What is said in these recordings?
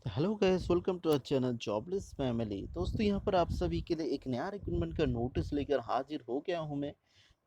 Hello guys, welcome to our channel jobless family. दोस्तों, यहाँ पर आप सभी के लिए एक नया रिक्रूटमेंट का नोटिस लेकर हाजिर हो गया हूँ मैं।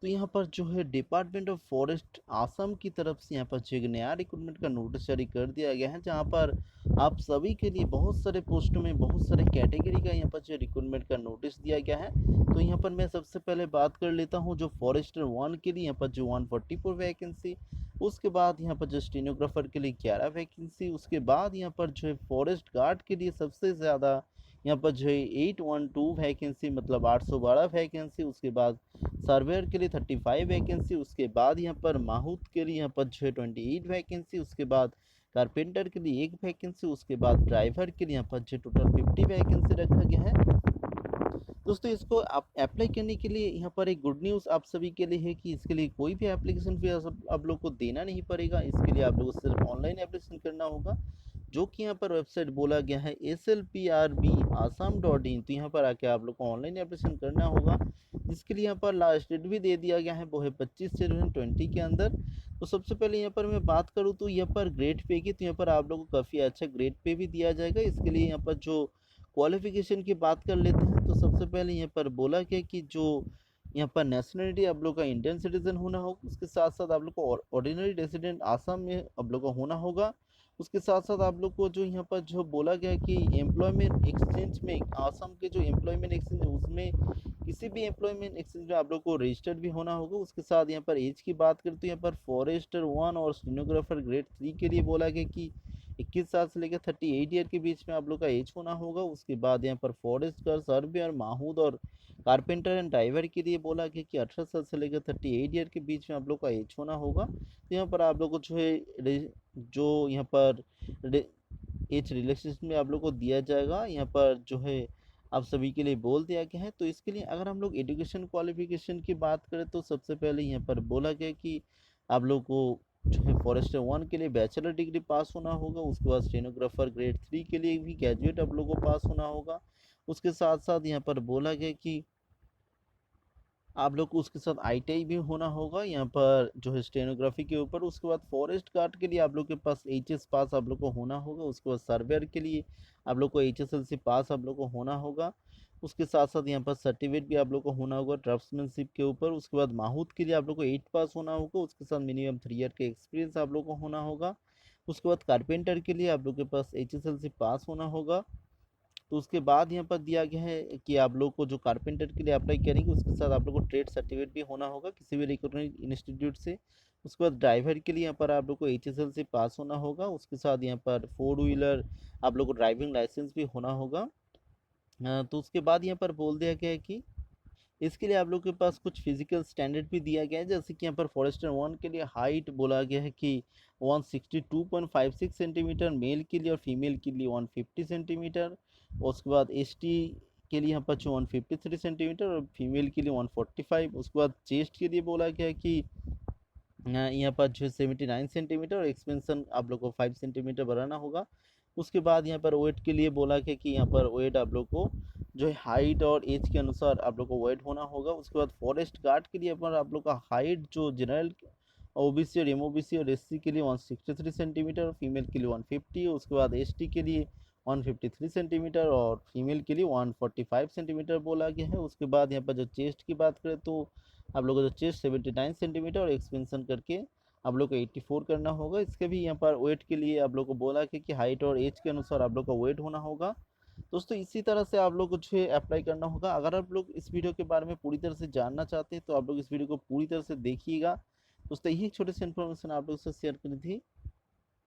तो यहाँ पर जो है डिपार्टमेंट ऑफ फॉरेस्ट आसाम की तरफ से यहाँ पर जो एक नया रिक्रूटमेंट का नोटिस जारी कर दिया गया है, जहाँ पर आप सभी के लिए बहुत सारे पोस्टों में बहुत सारे कैटेगरी का यहाँ पर जो रिक्रूटमेंट का नोटिस दिया गया है। तो यहाँ पर मैं सबसे पहले बात कर लेता हूँ जो फॉरेस्टर 1 के लिए यहाँ पर जो 144 वैकेंसी, उसके बाद यहाँ पर जो स्टेनोग्राफर के लिए 11 वैकेंसी, उसके बाद यहाँ पर जो है फॉरेस्ट गार्ड के लिए सबसे ज़्यादा यहाँ पर जो है 812 वैकेंसी, मतलब 812 वैकेंसी। उसके बाद सर्वेयर के लिए 35 वैकेंसी, उसके बाद यहाँ पर माहूत के लिए यहाँ पर जो है 28 वैकेंसी, उसके बाद कारपेंटर के लिए 1 वैकेंसी, उसके बाद ड्राइवर के लिए यहाँ पर जो टोटल 50 वैकेंसी रखा गया है। दोस्तों, इसको आप अप्लाई करने के लिए यहाँ पर एक गुड न्यूज़ आप सभी के लिए है कि इसके लिए कोई भी एप्लीकेशन फी आप लोग को देना नहीं पड़ेगा। इसके लिए आप लोग को सिर्फ ऑनलाइन एप्लीकेशन करना होगा, जो कि यहाँ पर वेबसाइट बोला गया है slprb.assam.in। तो यहाँ पर आके आप लोग को ऑनलाइन एप्लीकेशन करना होगा, जिसके लिए यहाँ पर लास्ट डेट भी दे दिया गया है, वो है 25 से 20 के अंदर। तो सबसे पहले यहाँ पर मैं बात करूँ तो यहाँ पर ग्रेड पे की, तो यहाँ पर आप लोग को काफ़ी अच्छा ग्रेड पे भी दिया जाएगा। इसके लिए यहाँ पर जो क्वालिफिकेशन की बात कर लेते हैं, तो सबसे पहले यहाँ पर बोला गया कि जो यहाँ पर नेशनलिटी आप लोग का इंडियन सिटीजन होना होगा, उसके साथ साथ आप लोग को ऑर्डिनरी रेजिडेंट आसाम में आप लोग का होना होगा। उसके साथ साथ आप लोग को जो यहाँ पर जो बोला गया है कि एम्प्लॉयमेंट एक्सचेंज में, आसाम के जो एम्प्लॉयमेंट एक्सचेंज है उसमें किसी भी एम्प्लॉयमेंट एक्सचेंज में आप लोग को रजिस्टर्ड भी होना होगा। उसके साथ यहाँ पर एज की बात करें तो यहाँ पर फॉरेस्टर 1 और स्टेनोग्राफर ग्रेड 3 के लिए बोला गया कि 21 साल से लेकर 38 ईयर के बीच में आप लोग का एज होना होगा। उसके बाद यहाँ पर फॉरेस्ट का सर्वेयर, माहूद और कारपेंटर एंड ड्राइवर के लिए बोला गया कि 18 साल से लेकर 38 ईयर के बीच में आप लोग का एज होना होगा। तो यहाँ पर आप लोग को जो है जो यहाँ पर एज रिलैक्सेशन में आप लोग को दिया जाएगा, यहाँ पर जो है आप सभी के लिए बोल दिया गया है। तो इसके लिए अगर हम लोग एजुकेशन क्वालिफिकेशन की बात करें तो सबसे पहले यहाँ पर बोला गया कि आप लोग को जो है फॉरेस्टर 1 के लिए बैचलर डिग्री पास होना होगा। उसके बाद स्टेनोग्राफर ग्रेड 3 के लिए भी ग्रेजुएट आप लोग को पास होना होगा। उसके साथ साथ यहाँ पर बोला गया कि आप लोग को उसके साथ आईटीआई भी होना होगा यहाँ पर जो है स्टेनोग्राफी के ऊपर। उसके बाद फॉरेस्ट गार्ड के लिए आप लोग के पास एचएस पास आप लोग को होना होगा। उसके बाद सर्वेयर के लिए आप लोग को एचएसएलसी पास आप लोग को होना होगा। उसके साथ साथ यहाँ पर सर्टिफिकेट भी आप लोग को होना होगा ड्राफ्ट्समैनशिप के ऊपर। उसके बाद माहूत के लिए आप लोग को 8 पास होना होगा। उसके साथ मिनिमम 3 ईयर के एक्सपीरियंस आप लोग को होना होगा। उसके बाद कारपेंटर के लिए आप लोग के पास एचएसएलसी पास होना होगा। तो उसके बाद यहाँ पर दिया गया है कि आप लोग को जो कारपेंटर के लिए अप्लाई करेंगे उसके साथ आप लोग को ट्रेड सर्टिफिकेट भी होना होगा किसी भी रिकॉग्नाइज्ड इंस्टीट्यूट से। उसके बाद ड्राइवर के लिए यहाँ पर आप लोग को एचएसएल से पास होना होगा। उसके साथ यहाँ पर 4 व्हीलर आप लोग को ड्राइविंग लाइसेंस भी होना होगा। तो उसके बाद यहाँ पर बोल दिया गया है कि इसके लिए आप लोग के पास कुछ फिजिकल स्टैंडर्ड भी दिया गया है, जैसे कि यहाँ पर फॉरेस्टर 1 के लिए हाइट बोला गया है कि 162.56 सेंटीमीटर मेल के लिए, और फीमेल के लिए 150 सेंटीमीटर। उसके बाद एसटी के लिए यहाँ पर 153 सेंटीमीटर और फीमेल के लिए 145। उसके बाद चेस्ट के लिए बोला गया है कि यहाँ पर जो है 79 सेंटीमीटर और एक्सपेंशन आप लोग को 5 सेंटीमीटर बढ़ाना होगा। उसके बाद यहाँ पर वेट के लिए बोला गया कि यहाँ पर वेट आप लोग को जो है हाइट और एज के अनुसार आप लोग को वेट होना होगा। उसके बाद फॉरेस्ट गार्ड के लिए पर आप लोग का हाइट जो जनरल ओबीसी और एमओबीसी और एससी के लिए 163 सेंटीमीटर और फीमेल के लिए 150। उसके बाद एसटी के लिए 153 सेंटीमीटर और फीमेल के लिए 145 सेंटीमीटर बोला गया है। उसके बाद यहाँ पर जो चेस्ट की बात करें तो आप लोगों को जो चेस्ट 79 सेंटीमीटर और एक्सपेंशन करके आप लोग को 84 करना होगा। इसके भी यहाँ पर वेट के लिए आप लोग को बोला कि हाइट और एज के अनुसार आप लोग का वेट होना होगा। दोस्तों, इसी तरह से आप लोग को जो है अप्लाई करना होगा। अगर आप लोग इस वीडियो के बारे में पूरी तरह से जानना चाहते हैं तो आप लोग इस वीडियो को पूरी तरह से देखिएगा। दोस्तों, यही छोटी सी इन्फॉर्मेशन आप लोग से शेयर करी थी।